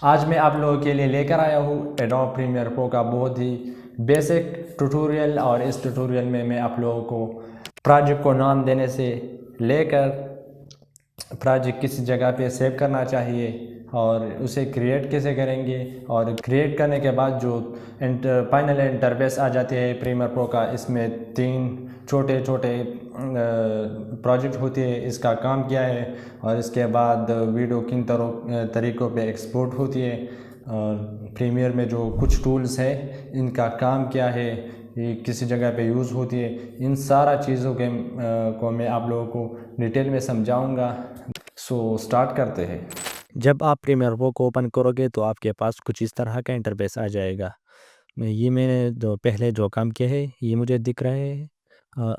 آج میں آپ لوگوں کے لیے لے کر آیا ہوں ایڈوب پریمیئر پرو کا بہت ہی بیسک ٹیوٹوریل، اور اس ٹیوٹوریل میں آپ لوگوں کو پروجیکٹ کو نام دینے سے لے کر پروجیکٹ کس جگہ پہ سیو کرنا چاہیے اور اسے کریٹ کیسے کریں گے، اور کریٹ کرنے کے بعد جو فائنل انٹرفیس آ جاتی ہے پریمیئر پرو کا، اس میں 3 چھوٹے چھوٹے پروجیکٹ ہوتے ہیں، اس کا کام کیا ہے، اور اس کے بعد ویڈیو کن طریقوں پہ ایکسپورٹ ہوتی ہے، اور پریمیئر میں جو کچھ ٹولز ہے ان کا کام کیا ہے، یہ کسی جگہ پہ یوز ہوتی ہے، ان سارا چیزوں کو میں آپ لوگوں کو ڈیٹیل میں سمجھاؤں گا۔ سو سٹارٹ کرتے ہیں۔ جب آپ پریمیئر پرو کو اوپن کرو گے تو آپ کے پاس کچھ اس طرح کا انٹرفیس آ جائے گا۔ یہ میں نے پہلے جو کام کیا ہے یہ مجھے دکھ رہا ہے۔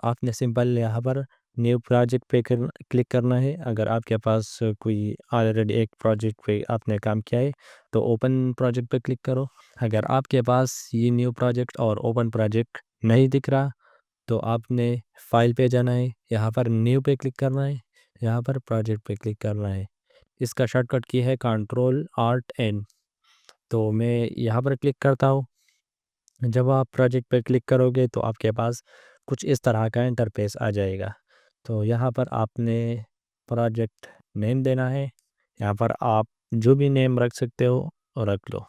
آپ نے سمپل یہاں پر نیو پروجیکٹ پہ کلک کرنا ہے۔ اگر آپ کے پاس کوئی آلریڈی ایک پروجیکٹ پہ آپ نے کام کیا ہے تو اوپن پروجیکٹ پہ کلک کرو۔ اگر آپ کے پاس یہ نیو پروجیکٹ اور اوپن پروجیکٹ نہیں دکھ رہا تو آپ نے فائل پہ جانا ہے، یہاں پر نیو پہ کلک کرنا ہے، یہاں پر پروجیکٹ پہ کلک کرنا ہے۔ اس کا شارٹ کٹ کی ہے Ctrl+Alt+N۔ تو میں یہاں پر کلک کرتا ہوں۔ جب آپ پروجیکٹ پہ کلک کرو گے تو آپ کے پاس کچھ اس طرح کا انٹرفیس آ جائے گا۔ تو یہاں پر آپ نے پروجیکٹ نیم دینا ہے، یہاں پر آپ جو بھی نیم رکھ سکتے ہو اور رکھ لو۔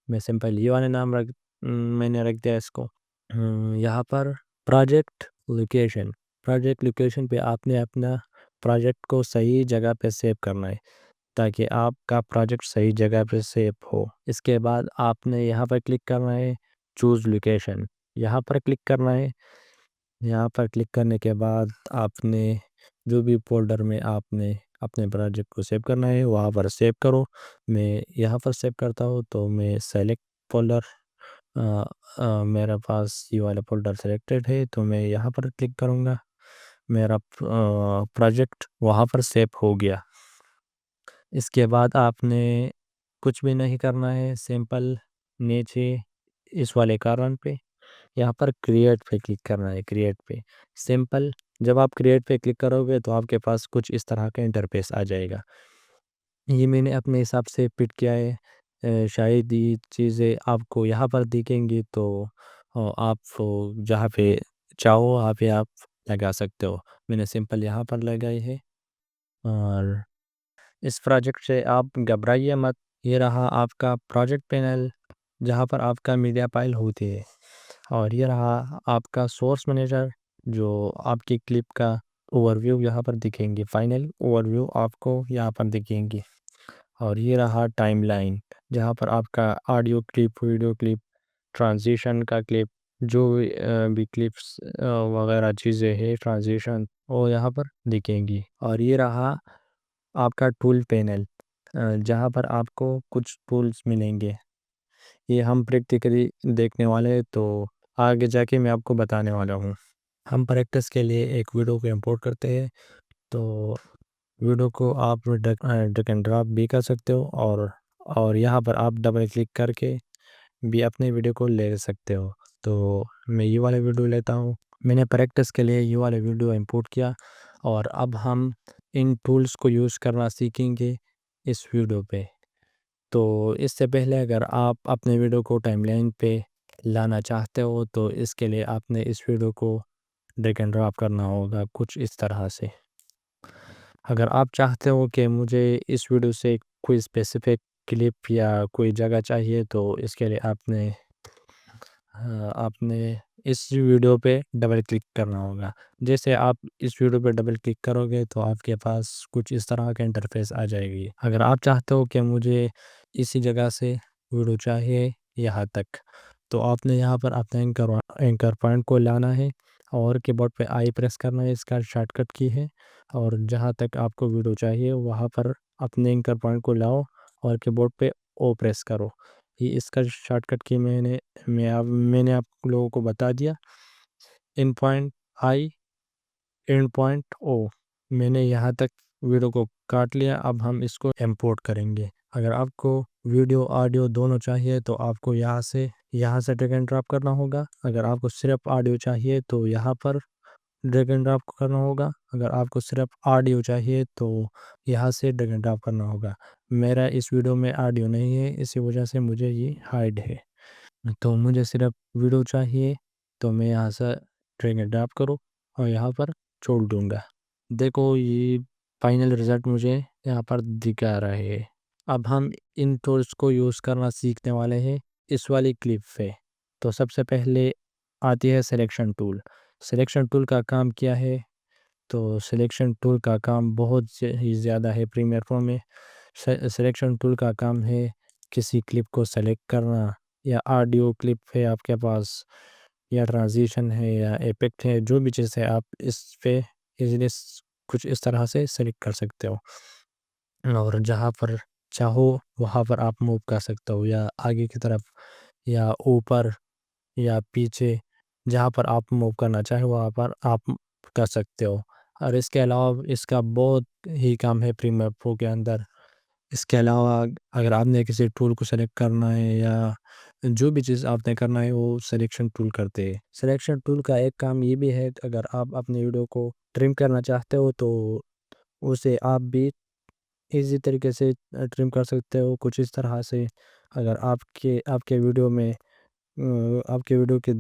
میں سمپل یہ والا نام میں نے رکھ دیا اس کو۔ یہاں پر پروجیکٹ لوکیشن پہ آپ نے اپنا پروجیکٹ کو صحیح جگہ پہ سیو کرنا ہے تاکہ آپ کا پروجیکٹ صحیح جگہ پہ سیو ہو۔ اس کے بعد آپ نے یہاں پر کلک کرنا ہے چوز لوکیشن، یہاں پر کلک کرنا ہے۔ یہاں پر کلک کرنے کے بعد آپ نے جو بھی فولڈر میں آپ نے اپنے پروجیکٹ کو سیو کرنا ہے وہاں پر سیو کرو۔ میں یہاں پر سیو کرتا ہوں تو میں سیلیکٹ فولڈر، میرا پاس یہ والا فولڈر سیلیکٹڈ ہے تو میں یہاں پر کلک کروں گا۔ میرا پروجیکٹ وہاں پر سیو ہو گیا۔ اس کے بعد آپ نے کچھ بھی نہیں کرنا ہے، سمپل نیچے اس والے کارن پہ یہاں پر کریٹ پہ کلک کرنا ہے۔ کریٹ پہ سمپل جب آپ کریٹ پہ کلک کرو گے تو آپ کے پاس کچھ اس طرح کا انٹرفیس آ جائے گا۔ یہ میں نے اپنے حساب سے فٹ کیا ہے، شاید یہ چیزیں آپ کو یہاں پر دکھیں گی تو آپ جہاں پہ چاہو وہاں پہ آپ لگا سکتے ہو۔ میں نے سمپل یہاں پر لگائی ہے۔ اور اس پروجیکٹ سے آپ گھبرائیے مت، یہ رہا آپ کا پروجیکٹ پینل جہاں پر آپ کا میڈیا فائل ہوتی ہے، اور یہ رہا آپ کا سورس مینیجر جو آپ کی کلپ کا اوور ویو یہاں پر دکھیں گی، فائنل اوور ویو آپ کو یہاں پر دکھیں گی۔ اور یہ رہا ٹائم لائن جہاں پر آپ کا audio clip, video clip, transition کا کلپ، جو بھی کلپس وغیرہ چیزیں ہیں ٹرانزیشن وہ یہاں پر دکھیں گی۔ اور یہ رہا آپ کا ٹول پینل جہاں پر آپ کو کچھ ٹولز ملیں گے۔ یہ ہم پریکٹیکلی دیکھنے والے ہیں تو آگے جا کے میں آپ کو بتانے والا ہوں۔ ہم پریکٹس کے لیے ایک ویڈیو کو امپورٹ کرتے ہیں، تو ویڈیو کو آپ ڈریگ اینڈ ڈراپ بھی کر سکتے ہو، اور یہاں پر آپ ڈبل کلک کر کے بھی اپنے ویڈیو کو لے سکتے ہو۔ تو میں یہ والا ویڈیو لیتا ہوں۔ میں نے پریکٹس کے لیے یہ والا ویڈیو امپورٹ کیا، اور اب ہم ان ٹولز کو یوز کرنا سیکھیں گے اس ویڈیو پہ۔ تو اس سے پہلے اگر آپ اپنے ویڈیو کو ٹائم لائن پہ لانا چاہتے ہو تو اس کے لیے آپ نے اس ویڈیو کو ڈریگ اینڈ ڈراپ کرنا ہوگا کچھ اس طرح سے۔ اگر آپ چاہتے ہو کہ مجھے اس ویڈیو سے کوئی اسپیسیفک کلپ یا کوئی جگہ چاہیے تو اس کے لیے آپ نے اس ویڈیو پہ ڈبل کلک کرنا ہوگا۔ جیسے آپ اس ویڈیو پہ ڈبل کلک کرو گے تو آپ کے پاس کچھ اس طرح کا انٹرفیس آ جائے گی۔ اگر آپ چاہتے ہو کہ مجھے اسی جگہ سے ویڈیو چاہیے یہاں تک، تو آپ نے یہاں پر اپنے اینکر پوائنٹ کو لانا ہے اور کی بورڈ پہ آئی پریس کرنا ہے، اس کا شارٹ کٹ کی ہے، اور جہاں تک آپ کو ویڈیو چاہیے وہاں پر اپنے اینکر پوائنٹ کو لاؤ اور کی بورڈ پہ او پریس کرو۔ یہ اس کا شارٹ کٹ کی میں نے آپ لوگوں کو بتا دیا۔ In point I, end point O, میں نے یہاں تک ویڈیو کو کاٹ لیا۔ اب ہم اس کو امپورٹ کریں گے۔ اگر آپ کو ویڈیو آڈیو دونوں چاہیے تو آپ کو یہاں سے ڈریگ اینڈ ڈراپ کرنا ہوگا۔ اگر آپ کو صرف آڈیو چاہیے تو یہاں پر ڈریگ اینڈ ڈراپ کرنا ہوگا۔ اگر آپ کو صرف آڈیو چاہیے تو یہاں سے ڈریگ اینڈ ڈراپ کرنا ہوگا۔ میرا اس ویڈیو میں آڈیو نہیں ہے، اسی وجہ سے مجھے یہ ہائڈ ہے. تو مجھے صرف ویڈیو چاہیے، تو میں یہاں سے ڈریگ اینڈ ڈراپ کروں اور یہاں پر چھوڑ دوں گا. دیکھو یہ فائنل رزلٹ مجھے یہاں پر دکھا رہا ہے. اب ہم ان ٹولز کو یوز کرنا سیکھنے والے ہیں اس والی کلپ پہ. تو سب سے پہلے آتی ہے سلیکشن ٹول. سلیکشن ٹول کا کام کیا ہے؟ تو سلیکشن ٹول کا کام بہت ہی زیادہ ہے پریمیئر پرو میں. سلیکشن ٹول کا کام ہے کسی کلپ کو سلیکٹ کرنا، یا آڈیو کلپ ہے آپ کے پاس، یا ٹرانزیشن ہے، یا ایپیکٹ ہے، جو بھی چیز ہے آپ اس پہ ایزیلی کچھ اس طرح سے سلیکٹ کر سکتے ہو، اور جہاں پر چاہو وہاں پر آپ موو کر سکتے ہو، یا آگے کی طرف، یا اوپر، یا پیچھے. جہاں پر آپ موو کرنا چاہے وہاں پر آپ کر سکتے ہو. اور اس کے علاوہ اس کا بہت ہی کام ہے پریمیئر پرو کے اندر. اس کے علاوہ اگر آپ نے کسی ٹول کو سلیکٹ کرنا ہے، یا جو بھی چیز آپ نے کرنا ہے وہ سلیکشن ٹول کرتے ہیں. سلیکشن ٹول کا ایک کام یہ بھی ہے کہ اگر آپ اپنے ویڈیو کو ٹرم کرنا چاہتے ہو تو اسے آپ بھی ایزی طریقے سے ٹرم کر سکتے ہو کچھ اس طرح سے. اگر آپ کے ویڈیو میں آپ کے ویڈیو کے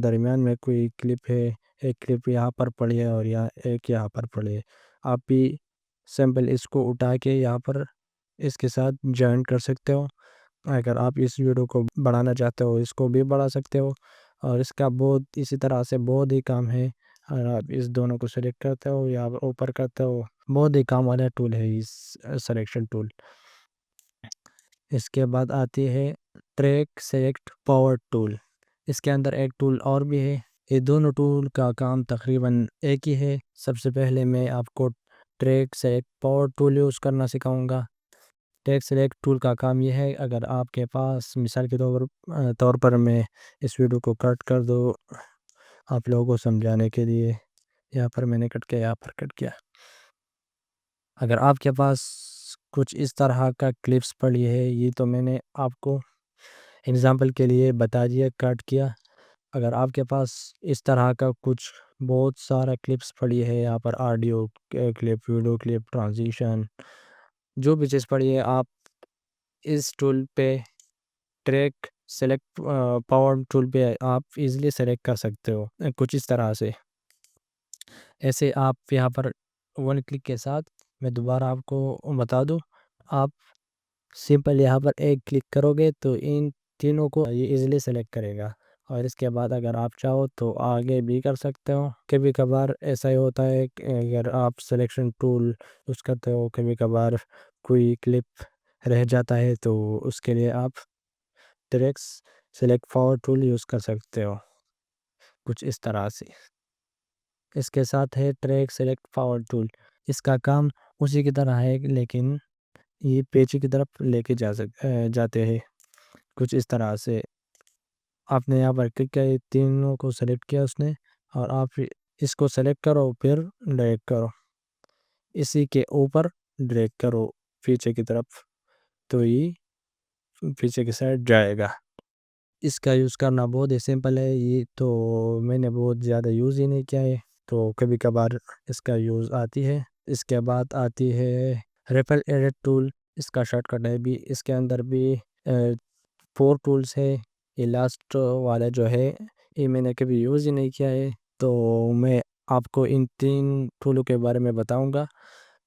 درمیان میں کوئی کلپ ہے، ایک کلپ یہاں پر پڑی ہے اور ایک یہاں پر پڑی ہے، آپ بھی سمپل اس کو اٹھا کے یہاں پر اس کے ساتھ جوائن کر سکتے ہو. اگر آپ اس ویڈیو کو بڑھانا چاہتے ہو اس کو بھی بڑھا سکتے ہو. اور اس کا بہت اسی طرح سے بہت ہی کام ہے. اگر آپ اس دونوں کو سلیکٹ کرتے ہو یا اوپر کرتے ہو، بہت ہی کام والا ٹول ہے اس سلیکشن ٹول. اس کے بعد آتی ہے ٹریک سلیکٹ پاور ٹول. اس کے اندر ایک ٹول اور بھی ہے. یہ دونوں ٹول کا کام تقریباً ایک ہی ہے. سب سے پہلے میں آپ کو track select power tool use کرنا سکھاؤں گا. ٹریک سلیکٹ ٹول کا کام یہ ہے، اگر آپ کے پاس مثال کے طور پر میں اس ویڈیو کو کٹ کر دو آپ لوگوں کو سمجھانے کے لیے. یہاں پر میں نے کٹ کیا، یہاں پر کٹ کیا. اگر آپ کے پاس کچھ اس طرح کا کلپس پڑی ہے، یہ تو میں نے آپ کو اگزامپل کے لیے بتا دیا، کٹ کیا. اگر آپ کے پاس اس طرح کا کچھ بہت سارا کلپس پڑی ہے، یہاں پر audio clip, video clip, transition, جو بھی چیز پڑی ہے، آپ اس ٹول پہ ٹریک سلیکٹ پاور ٹول پہ آپ ایزیلی سلیکٹ کر سکتے ہو کچھ اس طرح سے. ایسے آپ یہاں پر ون کلک کے ساتھ، میں دوبارہ آپ کو بتا دوں، آپ سمپل یہاں پر ایک کلک کرو گے تو ان تینوں کو یہ ایزیلی سلیکٹ کرے گا. اور اس کے بعد اگر آپ چاہو تو آگے بھی کر سکتے ہو. کبھی کبھار ایسا ہی ہوتا ہے کہ اگر آپ سلیکشن ٹول یوز کرتے ہو، کبھی کبھار کوئی کلپ رہ جاتا ہے تو اس کے لیے آپ track select power tool use کر سکتے ہو کچھ اس طرح سے. اس کے ساتھ ہے ٹریک سلیکٹ پاور ٹول. اس کا کام اسی کی طرح ہے، لیکن یہ پیچھے کی طرف لے کے جاتے ہیں کچھ اس طرح سے. آپ نے یہاں پر کلک کیا، تینوں کو سلیکٹ کیا اس نے، اور آپ اس کو سلیکٹ کرو پھر ڈریگ کرو، اسی کے اوپر ڈریگ کرو پیچھے کی طرف، تو یہ پیچھے کی سائڈ جائے گا. اس کا یوز کرنا بہت ہی سمپل ہے. یہ تو میں نے بہت زیادہ یوز ہی نہیں کیا ہے، تو کبھی کبھار اس کا یوز آتی ہے. اس کے بعد آتی ہے ریپل ایڈٹ ٹول. اس کا شارٹ کٹ ہے بھی. اس کے اندر بھی 4 ٹولز ہے. یہ لاسٹ والا جو ہے یہ میں نے کبھی یوز ہی نہیں کیا ہے، تو میں آپ کو ان 3 ٹولوں کے بارے میں بتاؤں گا.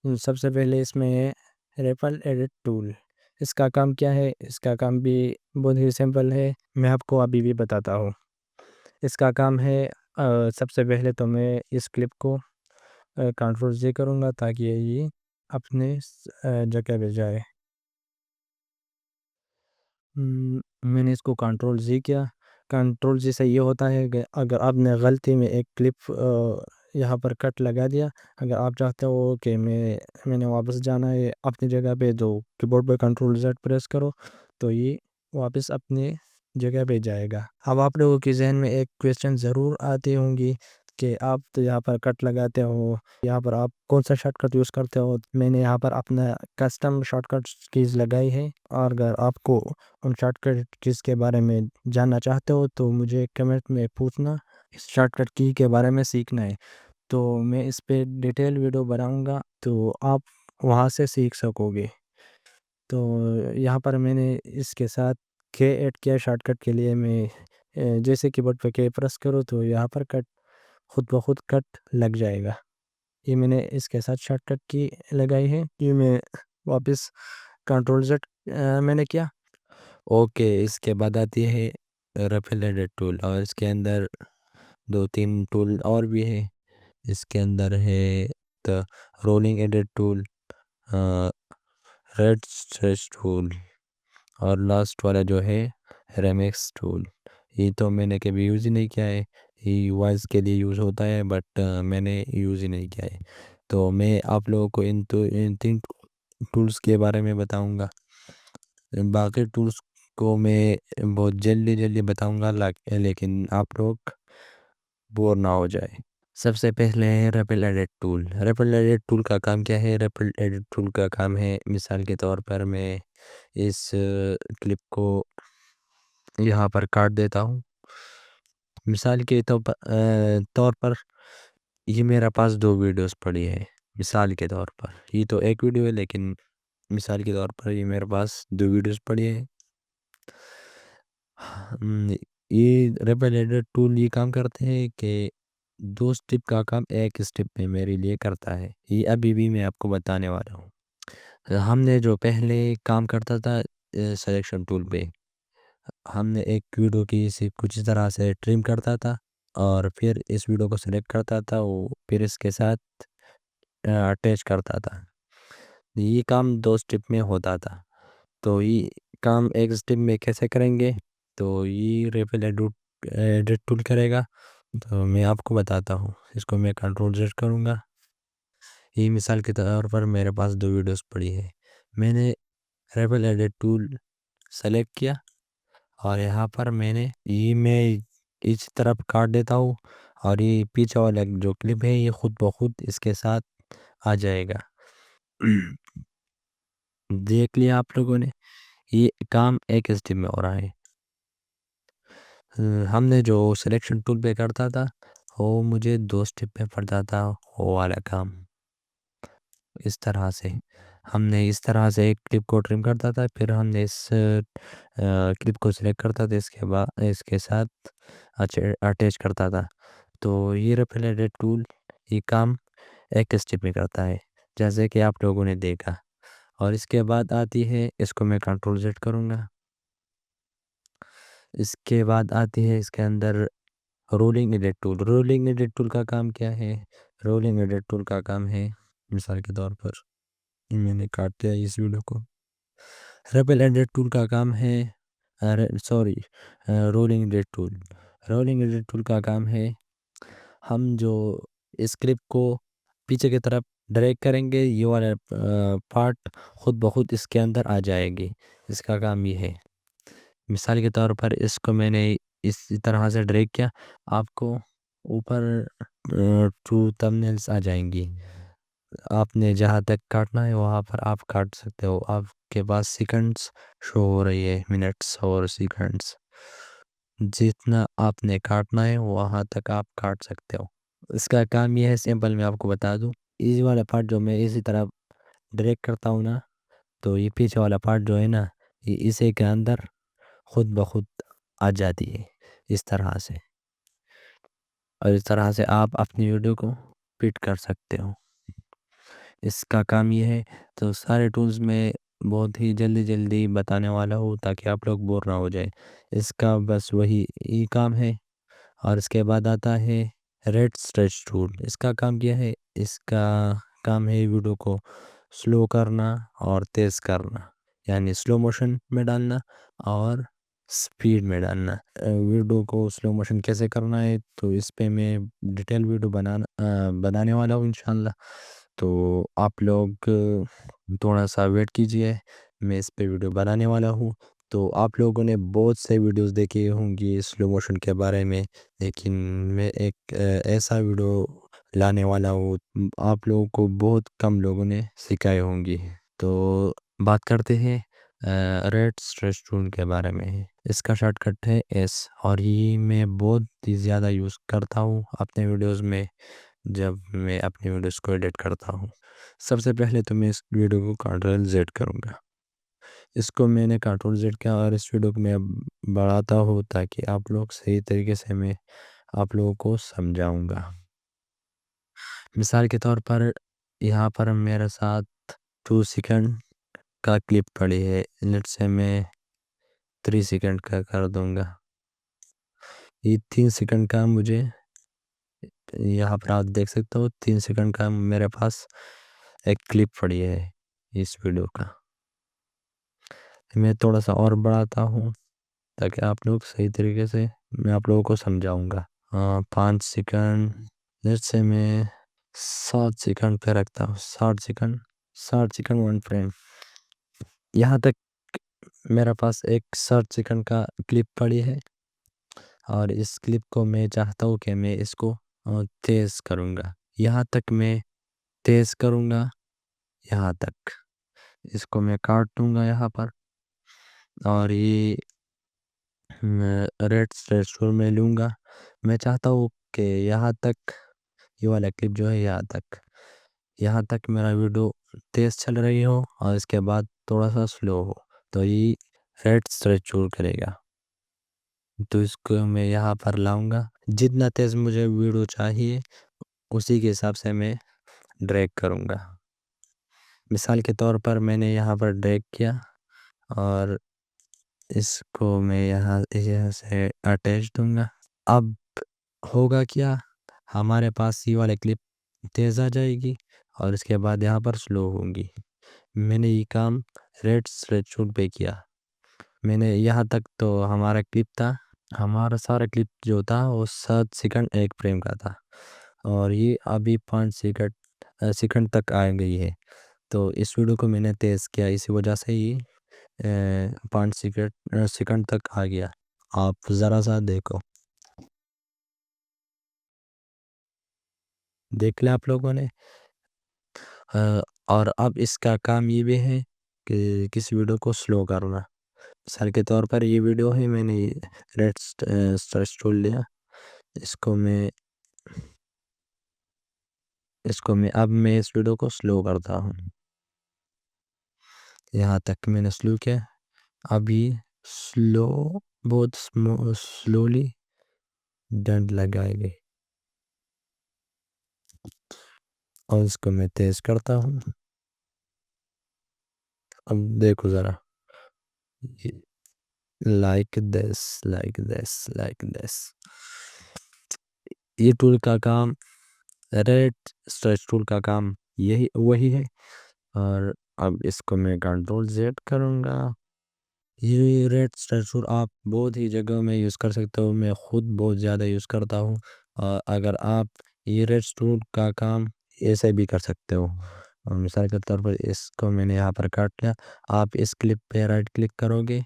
سب سے پہلے اس میں ہے ریپل ایڈٹ ٹول. اس کا کام کیا ہے؟ اس کا کام بھی بہت ہی سمپل ہے، میں آپ کو ابھی بھی بتاتا ہوں. اس کا کام ہے، سب سے پہلے تو میں اس کلپ کو کنٹرول Z کروں گا تاکہ یہ اپنے جگہ پہ جائے. میں نے اس کو کنٹرول Z کیا. کنٹرول Z سے یہ ہوتا ہے کہ اگر آپ نے غلطی میں ایک کلپ یہاں پر کٹ لگا دیا، اگر آپ چاہتے ہو کہ میں نے واپس جانا ہے اپنی جگہ پہ، تو کی بورڈ پہ کنٹرول Z پریس کرو تو یہ واپس اپنی جگہ پہ جائے گا. اب آپ لوگوں کی ذہن میں ایک کویسچن ضرور آتی ہوں گی کہ آپ تو یہاں پر کٹ لگاتے ہو، یہاں پر آپ کون سا شارٹ کٹ یوز کرتے ہو. میں نے یہاں پر اپنا کسٹم شارٹ کٹ کیز لگائی ہے، اور اگر آپ کو ان شارٹ کٹ کیز کے بارے میں جاننا چاہتے ہو تو مجھے کمنٹ میں پوچھنا. اس شارٹ کٹ کی کے بارے میں سیکھنا ہے تو میں اس پہ ڈیٹیل ویڈیو بناؤں گا، تو آپ وہاں سے سیکھ سکو گے. تو یہاں پر میں نے اس کے ساتھ کے ایڈ کیا شارٹ کٹ کے لیے. میں جیسے کی بورڈ پہ کے پریس کرو تو یہاں پر کٹ خود بخود کٹ لگ جائے گا. یہ میں نے اس کے ساتھ شارٹ کٹ کی لگائی ہے. یہ میں واپس کنٹرول زیڈ میں نے کیا. اوکے، اس کے بعد آتی ہے ریپل ایڈٹ ٹول، اور اس کے اندر 2-3 ٹول اور بھی ہے. اس کے اندر ہے rolling edit tool, rate stretch tool, اور لاسٹ والا جو ہے ریمیکس ٹول. یہ تو میں نے کبھی یوز ہی نہیں کیا ہے. یہ وائس کے لیے یوز ہوتا ہے بٹ میں نے یوز ہی نہیں کیا ہے. تو میں آپ لوگوں کو ان 3 ٹولز کے بارے میں بتاؤں گا. باقی ٹولز کو میں بہت جلدی بتاؤں گا لیکن آپ لوگ بور نہ ہو جائے. سب سے پہلے ہے ripple edit tool. Ripple edit tool کا کام کیا ہے؟ ریپل ایڈٹ ٹول کا کام ہے، مثال کے طور پر میں اس کلپ کو یہاں پر کاٹ دیتا ہوں. مثال کے طور پر یہ میرا پاس 2 ویڈیوز پڑی ہے. مثال کے طور پر یہ تو ایک ویڈیو ہے، لیکن مثال کے طور پر یہ میرے پاس 2 ویڈیوز پڑی ہے. یہ ریپل ایڈٹ ٹول یہ کام کرتے ہیں کہ 2 سٹیپ کا کام ایک سٹیپ میں میرے لیے کرتا ہے. یہ ابھی بھی میں آپ کو بتانے والا ہوں. ہم نے جو پہلے کام کرتا تھا سلیکشن ٹول پہ، ہم نے ایک ویڈیو کی کچھ اس طرح سے ٹرم کرتا تھا، اور پھر اس ویڈیو کو سلیکٹ کرتا تھا، پھر اس کے ساتھ اٹیچ کرتا تھا. یہ کام 2 سٹیپ میں ہوتا تھا. تو یہ کام ایک سٹیپ میں کیسے کریں گے؟ تو یہ ریپل ایڈٹ ٹول کرے گا. تو میں آپ کو بتاتا ہوں. اس کو میں کنٹرول زیڈ کروں گا. یہ مثال کے طور پر میرے پاس 2 ویڈیوز پڑی ہے. میں نے ریپل ایڈٹ ٹول سلیکٹ کیا، اور یہاں پر میں اس طرف کاٹ دیتا ہوں، اور یہ پیچھے والا جو کلپ ہے یہ خود بخود اس کے ساتھ آ جائے گا. دیکھ لیا آپ لوگوں نے، یہ کام ایک سٹیپ میں ہو رہا ہے. ہم نے جو سلیکشن ٹول پہ کرتا تھا وہ مجھے 2 سٹیپ میں پڑتا تھا وہ والا کام. اس طرح سے ہم نے اس طرح سے ایک کلپ کو ٹرم کرتا تھا، پھر ہم نے اس کلپ کو سلیکٹ کرتا تھا، اس کے بعد اس کے ساتھ اٹیچ کرتا تھا. تو یہ ریپل ایڈٹ ٹول یہ کام ایک سٹیپ میں کرتا ہے، جیسے کہ آپ لوگوں نے دیکھا. اور اس کے بعد آتی ہے، اس کو میں کنٹرول زیڈ کروں گا. اس کے بعد آتی ہے اس کے اندر rolling edit tool. Rolling edit tool کا کام کیا ہے؟ رولنگ ایڈٹ ٹول کا کام ہے، مثال کے طور پر میں نے کاٹ دیا اس ویڈیو کو. ریپل ایڈٹ ٹول کا کام ہے rolling edit tool. Rolling edit tool کا کام ہے، ہم جو اسکرپٹ کو پیچھے کی طرف ڈریگ کریں گے، یہ والا پارٹ خود بخود اس کے اندر آ جائے گی. اس کا کام یہ ہے. مثال کے طور پر اس کو میں نے اس طرح سے ڈریگ کیا، آپ کو اوپر 2 تمبنیلز آ جائیں گی. آپ نے جہاں تک کاٹنا ہے وہاں پر آپ کاٹ سکتے ہو. آپ کے پاس سیکنڈز شو ہو رہی ہے، منٹس اور سیکنڈز. جتنا آپ نے کاٹنا ہے وہاں تک آپ کاٹ سکتے ہو. اس کا کام یہ ہے، سمپل میں آپ کو بتا دوں. ایزی والا پارٹ جو میں اسی طرح ڈریگ کرتا ہوں نا، تو یہ پیچھے والا پارٹ جو ہے نا، یہ اسے کے اندر خود بخود آ جاتی ہے اس طرح سے. اور اس طرح سے آپ اپنی ویڈیو کو فٹ کر سکتے ہو. اس کا کام یہ ہے. تو سارے ٹولز میں بہت ہی جلدی بتانے والا ہوں تاکہ آپ لوگ بور نہ ہو جائے. اس کا بس وہی کام ہے. اور اس کے بعد آتا ہے ریڈ اسٹریچ ٹول. اس کا کام کیا ہے؟ اس کا کام ہے ویڈیو کو سلو کرنا اور تیز کرنا، یعنی سلو موشن میں ڈالنا اور سپیڈ میں ڈالنا. ویڈیو کو سلو موشن کیسے کرنا ہے تو اس پہ میں ڈیٹیل ویڈیو بنانے والا ہوں انشاءاللہ. تو آپ لوگ تھوڑا سا ویٹ کیجئے، میں اس پہ ویڈیو بنانے والا ہوں. تو آپ لوگوں نے بہت سے ویڈیوز دیکھی ہوں گی سلو موشن کے بارے میں، لیکن میں ایک ایسا ویڈیو لانے والا ہوں آپ لوگوں کو بہت کم لوگوں نے سکھائے ہوں گی. تو بات کرتے ہیں ریڈ اسٹریچ ٹول کے بارے میں. اس کا شارٹ کٹ ہے ایس، اور یہ میں بہت ہی زیادہ یوز کرتا ہوں اپنے ویڈیوز میں جب میں اپنی ویڈیوز کو ایڈٹ کرتا ہوں. سب سے پہلے تو میں اس ویڈیو کو کنٹرول زیڈ کروں گا. اس کو میں نے کنٹرول زیڈ کیا اور اس ویڈیو کو میں بڑھاتا ہوں تاکہ آپ لوگ صحیح طریقے سے میں آپ لوگوں کو سمجھاؤں گا۔ مثال کے طور پر یہاں پر میرے ساتھ 2 سیکنڈ کا کلپ پڑی ہے، لیٹ سے میں 3 سیکنڈ کا کر دوں گا۔ یہ 3 سیکنڈ کا مجھے یہاں پر آپ دیکھ سکتے ہو 3 سیکنڈ کا میرے پاس ایک کلپ پڑی ہے اس ویڈیو کا۔ میں تھوڑا سا اور بڑھاتا ہوں تاکہ آپ لوگ صحیح طریقے سے میں آپ لوگوں کو سمجھاؤں گا۔ 5 سیکنڈ، لیٹ سے میں 7 سیکنڈ پہ رکھتا ہوں، 60 سیکنڈ 1 فریم۔ یہاں تک میرا پاس ایک 60 سیکنڈ کا کلپ پڑی ہے اور اس کلپ کو میں چاہتا ہوں کہ میں اس کو تیز کروں گا۔ یہاں تک میں تیز کروں گا، یہاں تک اس کو میں کاٹ دوں گا یہاں پر، اور یہ ریڈ اسٹریچر میں لوں گا۔ میں چاہتا ہوں کہ یہاں تک یہ والا کلپ جو ہے یہاں تک میرا ویڈیو تیز چل رہی ہو اور اس کے بعد تھوڑا سا سلو ہو، تو یہ ریڈ اسٹریچر کرے گا۔ تو اس کو میں یہاں پر لاؤں گا، جتنا تیز مجھے ویڈیو چاہیے اسی کے حساب سے میں ڈریگ کروں گا۔ مثال کے طور پر میں نے یہاں پر ڈریگ کیا اور اس کو میں یہاں سے اٹیچ دوں گا۔ اب ہوگا کیا، ہمارے پاس یہ والے کلپ تیز آ جائے گی اور اس کے بعد یہاں پر سلو ہوگی۔ میں نے یہ کام ریڈ اسٹریچر پہ کیا۔ میں نے یہاں تک تو ہمارا کلپ تھا، ہمارا سارا کلپ جو تھا وہ 7 سیکنڈ 1 فریم کا تھا، اور یہ ابھی 5 سیکنڈ تک آ گئی ہے۔ تو اس ویڈیو کو میں نے تیز کیا، اسی وجہ سے یہ 5 سیکنڈ تک آ گیا۔ آپ ذرا سا دیکھو، دیکھ لیں آپ لوگوں نے۔ اور اب اس کا کام یہ بھی ہے کہ کسی ویڈیو کو سلو کرنا۔ مثال کے طور پر یہ ویڈیو ہے، میں نے ریڈ اسٹریچر لیا، اس کو میں اب میں اس ویڈیو کو سلو کرتا ہوں۔ یہاں تک میں نے سلو کیا، اب یہ بہت سلولی ڈنڈ لگائے گی، اور اس کو میں تیز کرتا ہوں۔ اب دیکھو ذرا، لائک دس۔ یہ ٹول کا کام، ریڈ اسٹریچ ٹول کا کام وہی ہے، اور اب اس کو میں کنٹرول زیڈ کروں گا۔ یہ ریڈ اسٹریچر آپ بہت ہی جگہوں میں یوز کر سکتے ہو، میں خود بہت زیادہ یوز کرتا ہوں، اور اگر آپ یہ ریڈ ٹول کا کام ایسے بھی کر سکتے ہو۔ اور مثال کے طور پر اس کو میں نے یہاں پر کاٹ لیا، آپ اس کلپ پہ رائٹ کلک کرو گے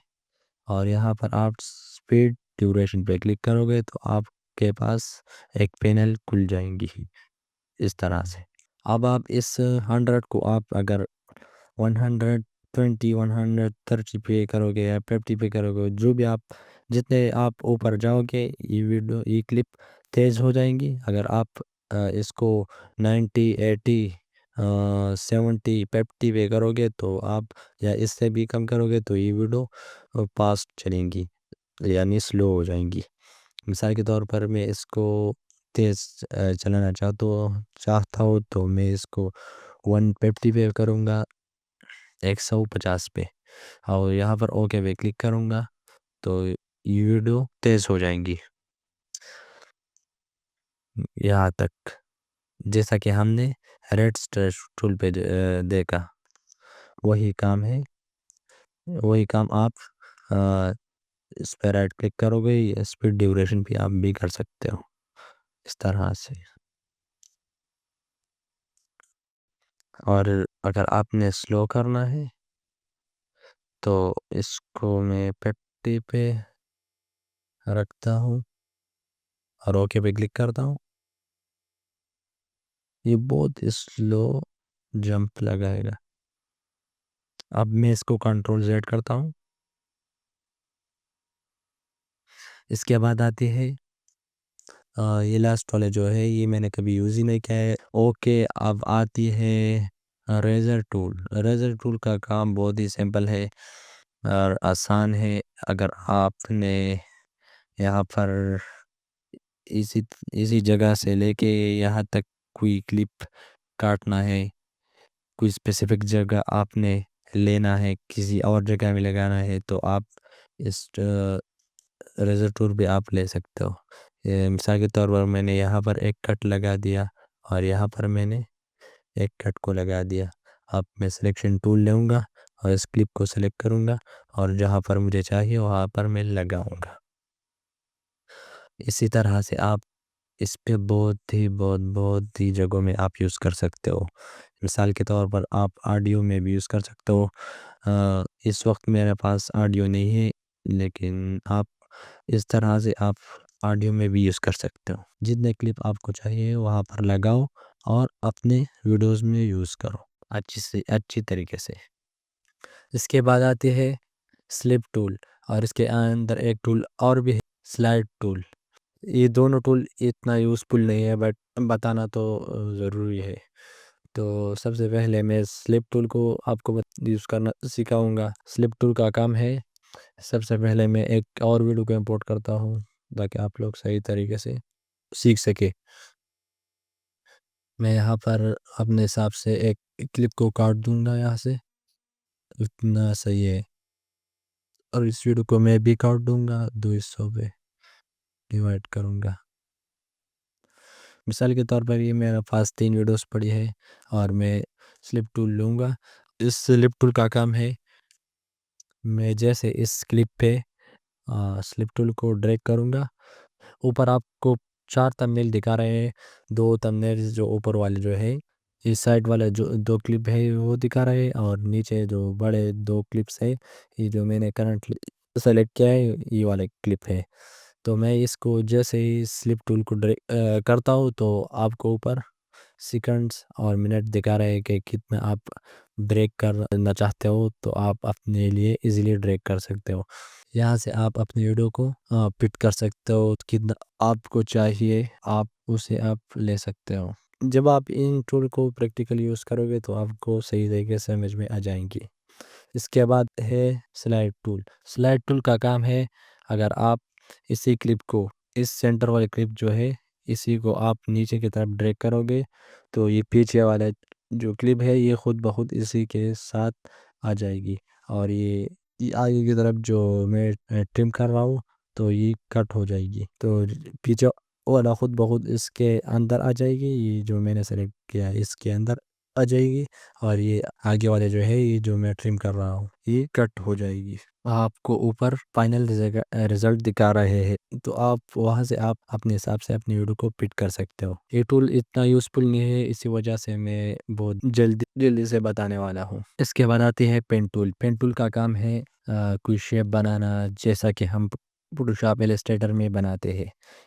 اور یہاں پر آپ سپیڈ ڈیوریشن پہ کلک کرو گے تو آپ کے پاس ایک پینل کھل جائیں گی اس طرح سے۔ اب آپ اس 100 کو آپ اگر 120 130 پہ کرو گے یا 50 پہ کرو گے، جو بھی آپ جتنے آپ اوپر جاؤ گے یہ کلپ تیز ہو جائیں گی۔ اگر آپ اس کو 90 80 70 50 پہ کرو گے تو آپ، یا اس سے بھی کم کرو گے تو یہ ویڈیو فاسٹ چلیں گی، یعنی سلو ہو جائیں گی۔ مثال کے طور پر میں اس کو تیز چلانا چاہتا ہوں تو میں اس کو 150 پہ کروں گا، 150 پہ، اور یہاں پر اوکے پہ کلک کروں گا تو یہ ویڈیو تیز ہو جائیں گی۔ یہاں تک جیسا کہ ہم نے ریڈ اسٹریچ ٹول پہ دیکھا، وہی کام ہے، وہی کام آپ اس پہ رائٹ کلک کرو گے، اسپیڈ ڈیوریشن بھی آپ بھی کر سکتے ہو اس طرح سے۔ اور اگر آپ نے سلو کرنا ہے تو اس کو میں 50 پہ رکھتا ہوں اور اوکے پہ کلک کرتا ہوں، یہ بہت سلو جمپ لگائے گا۔ اب میں اس کو کنٹرول زیڈ کرتا ہوں، اس کے بعد آتی ہے یہ لاسٹ والے جو ہے یہ میں نے کبھی یوز ہی نہیں کیا ہے۔ اوکے، اب آتی ہے ریزر ٹول۔ ریزر ٹول کا کام بہت ہی سمپل ہے، اور آسان ہے. اگر آپ نے یہاں پر اسی جگہ سے لے کے یہاں تک کوئی کلپ کاٹنا ہے، کوئی اسپیسیفک جگہ آپ نے لینا ہے، کسی اور جگہ میں لگانا ہے، تو آپ اس ریزر ٹول بھی آپ لے سکتے ہو. مثال کے طور پر میں نے یہاں پر ایک کٹ لگا دیا اور یہاں پر میں نے ایک کٹ کو لگا دیا. اب میں سلیکشن ٹول لوں گا اور اس کلپ کو سلیکٹ کروں گا اور جہاں پر مجھے چاہیے وہاں پر میں لگاؤں گا. اسی طرح سے آپ اس پہ بہت ہی جگہوں میں آپ یوز کر سکتے ہو. مثال کے طور پر آپ آڈیو میں بھی یوز کر سکتے ہو. اس وقت میرے پاس آڈیو نہیں ہے، لیکن آپ اس طرح سے آپ آڈیو میں بھی یوز کر سکتے ہو. جتنے کلپ آپ کو چاہیے وہاں پر لگاؤ اور اپنے ویڈیوز میں یوز کرو اچھی طریقے سے. اس کے بعد آتی ہے سلپ ٹول، اور اس کے اندر ایک ٹول اور بھی ہے، سلائڈ ٹول. یہ دونوں ٹول اتنا یوزفل نہیں ہے، بٹ بتانا تو ضروری ہے. تو سب سے پہلے میں سلپ ٹول کو آپ کو یوز کرنا سکھاؤں گا. سلپ ٹول کا کام ہے، سب سے پہلے میں ایک اور ویڈیو کو امپورٹ کرتا ہوں تاکہ آپ لوگ صحیح طریقے سے سیکھ سکے. میں یہاں پر اپنے حساب سے ایک کلپ کو کاٹ دوں گا، یہاں سے اتنا صحیح ہے. اور اس ویڈیو کو میں بھی کاٹ دوں گا، 2 حصوں پہ ڈیوائڈ کروں گا. مثال کے طور پر یہ میرے پاس 3 ویڈیوز پڑی ہے اور میں سلپ ٹول لوں گا. اس سلپ ٹول کا کام ہے، میں جیسے اس کلپ پہ سلپ ٹول کو ڈریگ کروں گا، اوپر آپ کو 4 تمبنیل دکھا رہے ہیں. 2 تمبنیل جو اوپر والے جو ہے، اس سائڈ والا جو 2 کلپ ہے وہ دکھا رہے ہیں، اور نیچے جو بڑے 2 کلپس ہے، یہ جو میں نے کرنٹلی سلیکٹ کیا ہے یہ والے کلپ ہے. تو میں اس کو جیسے ہی سلپ ٹول کو کرتا ہوں تو آپ کو اوپر سیکنڈز اور منٹ دکھا رہے ہیں کہ کتنا آپ بریک کرنا چاہتے ہو، تو آپ اپنے لیے ایزیلی بریک کر سکتے ہو. یہاں سے آپ اپنی ویڈیو کو پٹ کر سکتے ہو، کتنا آپ کو چاہیے آپ اسے آپ لے سکتے ہو. جب آپ ان ٹول کو پریکٹیکل یوز کرو گے تو آپ کو صحیح طریقے سے سمجھ میں آ جائیں گی. اس کے بعد ہے سلائڈ ٹول. سلائڈ ٹول کا کام ہے، اگر آپ اسی کلپ کو، اس سینٹر والے کلپ جو ہے اسی کو آپ نیچے کی طرف ڈریگ کرو گے تو یہ پیچھے والا جو کلپ ہے یہ خود بخود اسی کے ساتھ آ جائے گی، اور یہ آگے کی طرف جو میں ٹرم کر رہا ہوں تو یہ کٹ ہو جائے گی. تو پیچھے والا خود بخود اس کے اندر آ جائے گی، یہ جو میں نے سلیکٹ کیا ہے اس کے اندر آ جائے گی، اور یہ آگے والے جو ہے یہ جو میں ٹرم کر رہا ہوں یہ کٹ ہو جائے گی. آپ کو اوپر فائنل رزلٹ دکھا رہے ہیں، تو آپ وہاں سے آپ اپنے حساب سے اپنی ویڈیو کو پٹ کر سکتے ہو. یہ ٹول اتنا یوزفل نہیں ہے، اسی وجہ سے میں بہت جلدی سے بتانے والا ہوں. اس کے بعد آتی ہے پین ٹول. پین ٹول کا کام ہے کوئی شیپ بنانا، جیسا کہ ہم فوٹوشاپ السٹریٹر میں بناتے ہیں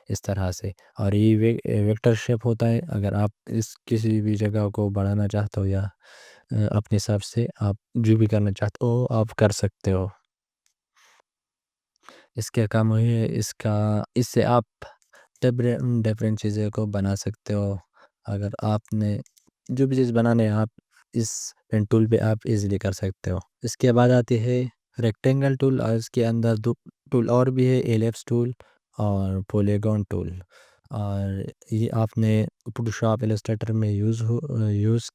اس طرح سے. اور یہ ویکٹر شیپ ہوتا ہے. اگر آپ اس کسی بھی جگہ کو بڑھانا چاہتے ہو یا اپنے حساب سے آپ جو بھی کرنا چاہتے ہو آپ کر سکتے ہو. اس کے کام ہے اس سے آپ ڈیفرنٹ چیزیں کو بنا سکتے ہو. اگر آپ نے جو بھی چیز بنانے آپ اس پین ٹول پہ آپ ایزیلی کر سکتے ہو. اس کے بعد آتی ہے ریکٹینگل ٹول، اور اس کے اندر 2 ٹول اور بھی ہے، ایلپس ٹول اور پولیگون ٹول. اور یہ آپ نے فوٹوشاپ السٹریٹر میں یوز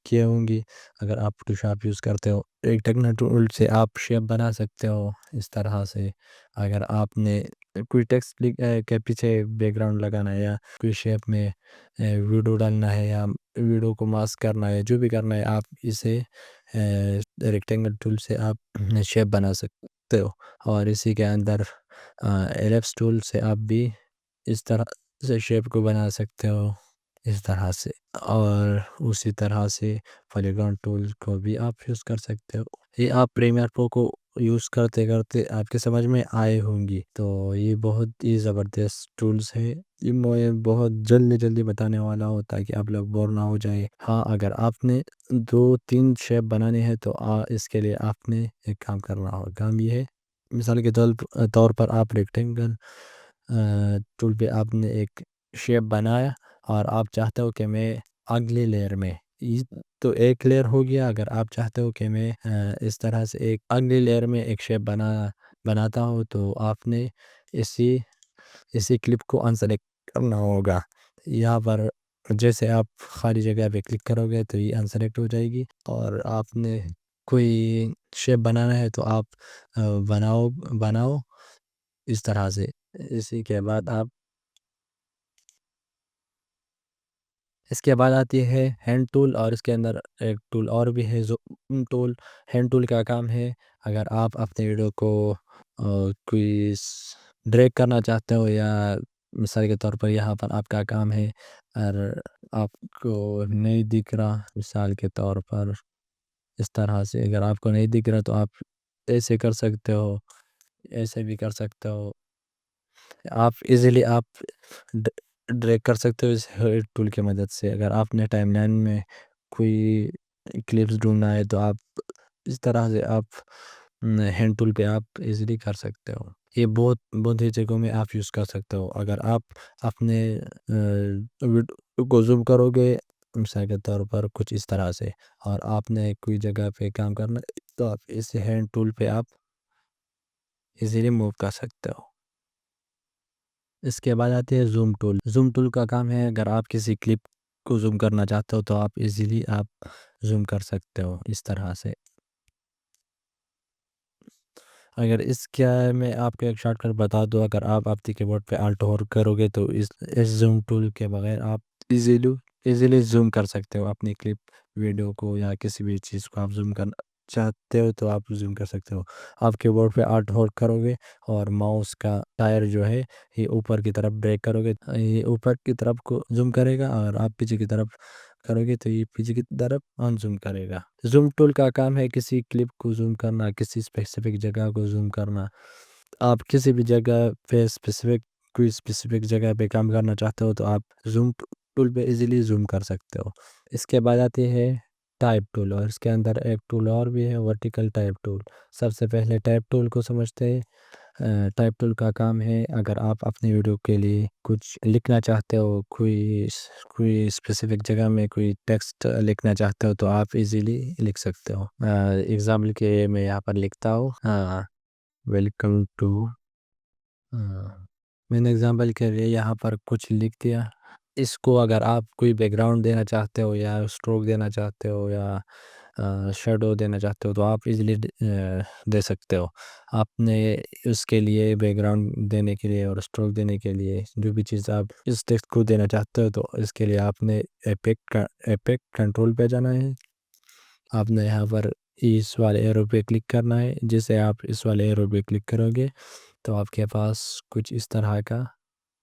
کیے ہوں گی. اگر آپ فوٹوشاپ یوز کرتے ہو ریکٹینگل ٹول سے آپ شیپ بنا سکتے ہو اس طرح سے. اگر آپ نے کوئی ٹیکسٹ کے پیچھے بیک گراؤنڈ لگانا ہے یا کوئی شیپ میں ویڈیو ڈالنا ہے یا ویڈیو کو ماسک کرنا ہے، جو بھی کرنا ہے آپ اسے ریکٹینگل ٹول سے آپ شیپ بنا سکتے ہو. اور اسی کے اندر ایلپس ٹول سے آپ بھی اس طرح سے شیپ کو بنا سکتے ہو اس طرح سے. اور اسی طرح سے پولیگون ٹول کو بھی آپ یوز کر سکتے ہو. یہ آپ پریمیئر پرو کو یوز کرتے کرتے آپ کے سمجھ میں آئے ہوں گی. تو یہ بہت ہی زبردست ٹولز ہے، یہ میں بہت جلدی بتانے والا ہوں تاکہ آپ لوگ بور نہ ہو جائے. ہاں، اگر آپ نے 2-3 شیپ بنانے ہیں تو اس کے لیے آپ نے ایک کام کرنا ہوگا. کام یہ ہے، مثال کے طور پر آپ ریکٹینگل ٹول پہ آپ نے ایک شیپ بنایا اور آپ چاہتے ہو کہ میں اگلی لیئر میں یہ تو ایک لیئر ہو گیا. اگر آپ چاہتے ہو کہ میں اس طرح سے ایک اگلی لیئر میں ایک شیپ بناتا ہوں تو آپ نے اسی کلپ کو انسلیکٹ کرنا ہوگا. یہاں پر جیسے آپ خالی جگہ پہ کلک کرو گے تو یہ انسلیکٹ ہو جائے گی. اور آپ نے کوئی شیپ بنانا ہے تو آپ بناؤ اس طرح سے. اسی کے بعد اس کے بعد آتی ہے ہینڈ ٹول، اور اس کے اندر ایک ٹول اور بھی ہے زوم ٹول. ہینڈ ٹول کا کام ہے اگر آپ اپنے ویڈیو کو کوئی ڈریگ کرنا چاہتے ہو، یا مثال کے طور پر یہاں پر آپ کا کام ہے اور آپ کو نہیں دکھ رہا، مثال کے طور پر اس طرح سے اگر آپ کو نہیں دکھ رہا تو آپ ایسے کر سکتے ہو، ایسے بھی کر سکتے ہو. آپ ایزیلی آپ ڈریگ کر سکتے ہو اس ہیڈ ٹول کی مدد سے. اگر آپ نے ٹائم لائن میں کوئی کلپس ڈھونڈنا ہے تو آپ اس طرح سے آپ ہینڈ ٹول پہ آپ ایزیلی کر سکتے ہو. یہ بہت ہی جگہوں میں آپ یوز کر سکتے ہو. اگر آپ اپنے ویڈیو کو زوم کرو گے مثال کے طور پر کچھ اس طرح سے، اور آپ نے کوئی جگہ پہ کام کرنا تو آپ اس ہینڈ ٹول پہ آپ ایزیلی موو کر سکتے ہو. اس کے بعد آتے ہیں زوم ٹول. زوم ٹول کا کام ہے اگر آپ کسی کلپ کو زوم کرنا چاہتے ہو تو آپ ایزیلی آپ زوم کر سکتے ہو اس طرح سے. اگر اس کیا میں آپ کو ایک شارٹ کٹ بتا دوں، اگر آپ اپنے کی بورڈ پہ آلٹ اور کرو گے تو اس زوم ٹول کے بغیر آپ ایزیلی زوم کر سکتے ہو اپنی کلپ ویڈیو کو، یا کسی بھی چیز کو آپ زوم کرنا چاہتے ہو تو آپ زوم کر سکتے ہو. آپ کی بورڈ پہ آلٹ ہولڈ کرو گے اور ماؤس کا ٹائر جو ہے یہ اوپر کی طرف بریک کرو گے، یہ اوپر کی طرف کو زوم کرے گا، اور آپ پیچھے کی طرف کرو گے تو یہ پیچھے کی طرف ان زوم کرے گا. زوم ٹول کا کام ہے کسی کلپ کو زوم کرنا، کسی اسپیسیفک جگہ کو زوم کرنا. آپ کسی بھی جگہ پہ کوئی اسپیسیفک جگہ پہ کام کرنا چاہتے ہو تو آپ زوم ٹول پہ ایزیلی زوم کر سکتے ہو. اس کے بعد آتی ہے ٹائپ ٹول، اور اس کے اندر ایک ٹول اور بھی ہے ورٹیکل ٹائپ ٹول. سب سے پہلے ٹائپ ٹول کو سمجھتے ہیں. ٹائپ ٹول کا کام ہے اگر آپ اپنی ویڈیو کے لیے کچھ لکھنا چاہتے ہو، کوئی اسپیسیفک جگہ میں کوئی ٹیکسٹ لکھنا چاہتے ہو تو آپ ایزیلی لکھ سکتے ہو. ایگزامپل کے میں یہاں پر لکھتا ہوں ویلکم ٹو. میں نے ایگزامپل کے لیے یہاں پر کچھ لکھ دیا. اس کو اگر آپ کوئی بیک گراؤنڈ دینا چاہتے ہو، یا اسٹروک دینا چاہتے ہو، یا شیڈو دینا چاہتے ہو تو آپ ایزیلی دے سکتے ہو. آپ نے اس کے لیے بیک گراؤنڈ دینے کے لیے اور اسٹروک دینے کے لیے جو بھی چیز آپ اس ٹیکسٹ کو دینا چاہتے ہو تو اس کے لیے آپ نے ایپیک کنٹرول پہ جانا ہے. آپ نے یہاں پر اس والے ایرو پہ کلک کرنا ہے. جسے آپ اس والے ایرو پہ کلک کرو گے تو آپ کے پاس کچھ اس طرح کا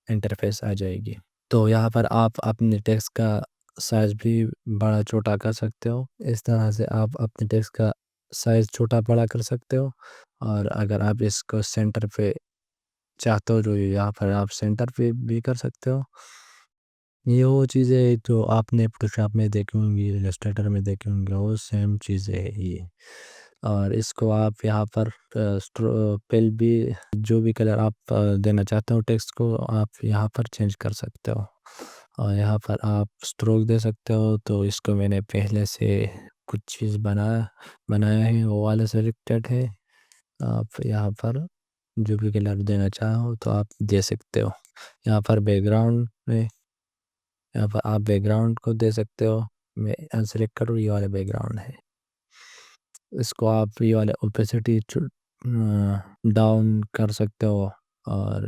انٹرفیس آ جائے گی. تو یہاں پر آپ اپنے ٹیکسٹ کا سائز بھی بڑا چھوٹا کر سکتے ہو. اس طرح سے آپ اپنے ٹیکسٹ کا سائز چھوٹا بڑا کر سکتے ہو. اور اگر آپ اس کو سینٹر پہ چاہتے ہو جو یہاں پر آپ سینٹر پہ بھی کر سکتے ہو. یہ وہ چیزیں جو آپ نے فوٹوشاپ میں دیکھی ہوں گی، السٹریٹر میں دیکھی ہوں گی، وہ سیم چیزیں ہے یہ. اور اس کو آپ یہاں پر پل بھی جو بھی کلر آپ دینا چاہتے ہو ٹیکسٹ کو آپ یہاں پر چینج کر سکتے ہو. اور یہاں پر آپ اسٹروک دے سکتے ہو. تو اس کو میں نے پہلے سے کچھ چیز بنایا ہے، وہ والا سلیکٹڈ ہے. آپ یہاں پر جو بھی کلر دینا چاہو تو آپ دے سکتے ہو. یہاں پر بیک گراؤنڈ میں یہاں پر آپ بیک گراؤنڈ کو دے سکتے ہو. میں سلیکٹ کروں، یہ والا بیک گراؤنڈ ہے. اس کو آپ یہ والا اوپیسٹی ڈاؤن کر سکتے ہو، اور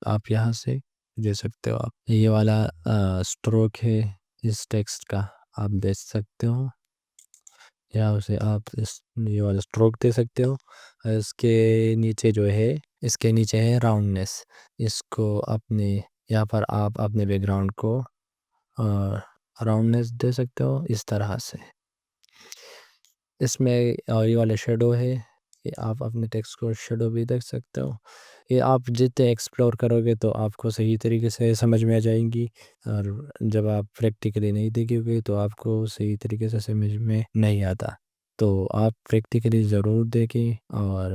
آپ یہاں سے دے سکتے ہو. آپ یہ والا اسٹروک ہے اس ٹیکسٹ کا آپ دے سکتے ہو، یا اسے آپ یہ والا اسٹروک دے سکتے ہو. اس کے نیچے جو ہے، اس کے نیچے ہے راؤنڈنیس. اس کو اپنے یہاں پر آپ اپنے بیک گراؤنڈ کو راؤنڈنیس دے سکتے ہو اس طرح سے. اس میں یہ والے شیڈو ہے، یہ آپ اپنے ٹیکسٹ کو شیڈو بھی دیکھ سکتے ہو. یہ آپ جتنے ایکسپلور کرو گے تو آپ کو صحیح طریقے سے سمجھ میں آ جائیں گی. اور جب آپ پریکٹیکلی نہیں دیکھو گے تو آپ کو صحیح طریقے سے سمجھ میں نہیں آتا. تو آپ پریکٹیکلی ضرور دیکھیں اور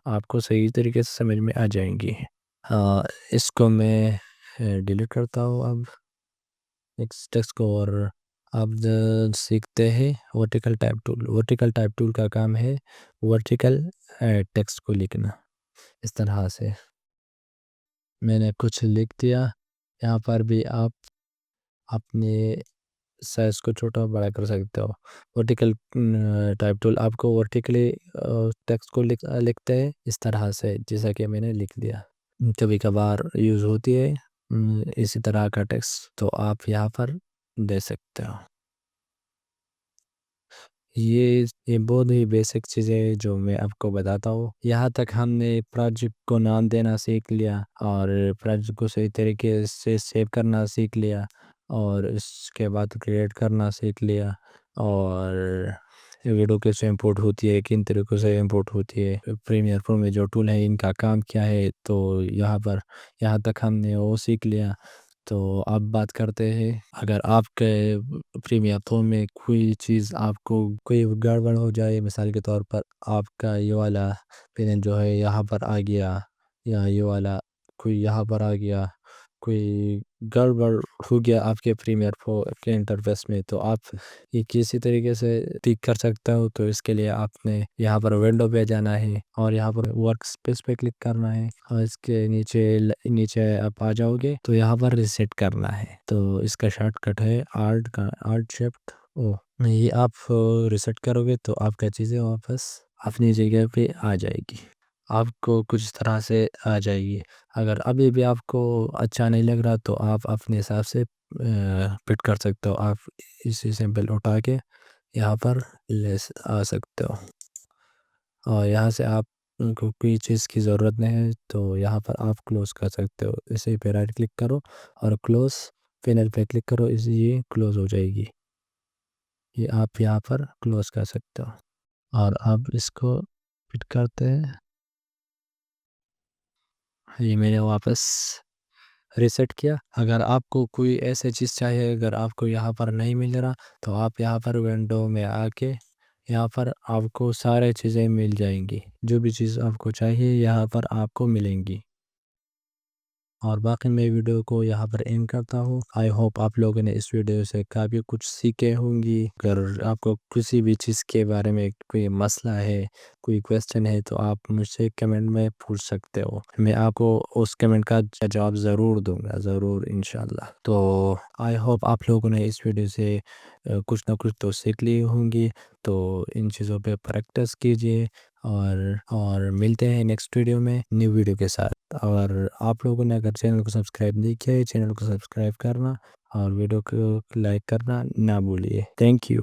آپ کو صحیح طریقے سے سمجھ میں آ جائیں گی. اس کو میں ڈیلیٹ کرتا ہوں اب اس ٹیکسٹ کو، اور اب سیکھتے ہیں vertical type tool. Vertical type tool کا کام ہے ورٹیکل ٹیکسٹ کو لکھنا. اس طرح سے میں نے کچھ لکھ دیا. یہاں پر بھی آپ اپنے سائز کو چھوٹا بڑا کر سکتے ہو. ورٹیکل ٹائپ ٹول آپ کو ورٹیکلی ٹیکسٹ کو لکھتے ہیں اس طرح سے جیسا کہ میں نے لکھ دیا. کبھی کبھار یوز ہوتی ہے اسی طرح کا ٹیکسٹ تو آپ یہاں پر دے سکتے ہو. یہ بہت ہی بیسک چیزیں ہیں جو میں آپ کو بتاتا ہوں. یہاں تک ہم نے پروجیکٹ کو نام دینا سیکھ لیا اور پروجیکٹ کو صحیح طریقے سے سیو کرنا سیکھ لیا اور اس کے بعد کریٹ کرنا سیکھ لیا اور ویڈیو کیسے امپورٹ ہوتی ہے کن طریقوں سے امپورٹ ہوتی ہے. پریمیئر پرو میں جو ٹول ہے ان کا کام کیا ہے تو یہاں تک ہم نے وہ سیکھ لیا. تو اب بات کرتے ہیں اگر آپ کے پریمیئر پرو میں کوئی چیز آپ کو کوئی گڑبڑ ہو جائے. مثال کے طور پر آپ کا یہ والا پین جو ہے یہاں پر آ گیا یا یہ والا کوئی یہاں پر آ گیا, کوئی گڑبڑ ہو گیا آپ کے پریمیئر پرو کے انٹرفیس میں, تو آپ یہ کسی طریقے سے ٹھیک کر سکتے ہو. تو اس کے لیے آپ نے یہاں پر ونڈو پہ جانا ہے اور یہاں پر ورک اسپیس پہ کلک کرنا ہے اور اس کے نیچے آپ آ جاؤ گے تو یہاں پر ریسیٹ کرنا ہے. تو اس کا شارٹ کٹ ہے آلٹ شفٹ او. یہ آپ ریسیٹ کرو گے تو آپ کا چیزیں واپس اپنی جگہ پہ آ جائے گی. آپ کو کچھ طرح سے آ جائے گی. اگر ابھی بھی آپ کو اچھا نہیں لگ رہا تو آپ اپنے حساب سے فٹ کر سکتے ہو. آپ اسی سیمپل اٹھا کے یہاں پر لے آ سکتے ہو اور یہاں سے آپ کو کوئی چیز کی ضرورت نہیں ہے تو یہاں پر آپ کلوز کر سکتے ہو. اسے پہ رائٹ کلک کرو اور کلوز پینل پہ کلک کرو, یہ کلوز ہو جائے گی. یہ آپ یہاں پر کلوز کر سکتے ہو اور آپ اس کو فٹ کرتے ہیں. یہ میں نے واپس ریسیٹ کیا. اگر آپ کو کوئی ایسے چیز چاہیے اگر آپ کو یہاں پر نہیں مل رہا تو آپ یہاں پر ونڈو میں آ کے یہاں پر آپ کو سارے چیزیں مل جائیں گی. جو بھی چیز آپ کو چاہیے یہاں پر آپ کو ملیں گی. اور باقی میں ویڈیو کو یہاں پر اینڈ کرتا ہوں. آئی ہوپ آپ لوگوں نے اس ویڈیو سے کافی کچھ سیکھے ہوں گی. اگر آپ کو کسی بھی چیز کے بارے میں کوئی مسئلہ ہے کوئی کویسچن ہے تو آپ مجھ سے کمنٹ میں پوچھ سکتے ہو. میں آپ کو اس کمنٹ کا جواب ضرور دوں گا, ضرور انشاءاللہ. تو آئی ہوپ آپ لوگوں نے اس ویڈیو سے کچھ نہ کچھ تو سیکھ لی ہوں گی. تو ان چیزوں پہ پریکٹس کیجئے اور ملتے ہیں نیکسٹ ویڈیو میں نیو ویڈیو کے ساتھ. اور آپ لوگوں نے اگر چینل کو سبسکرائب نہیں کیا ہے چینل کو سبسکرائب کرنا اور ویڈیو کو لائک کرنا نہ بھولیے. Thank you.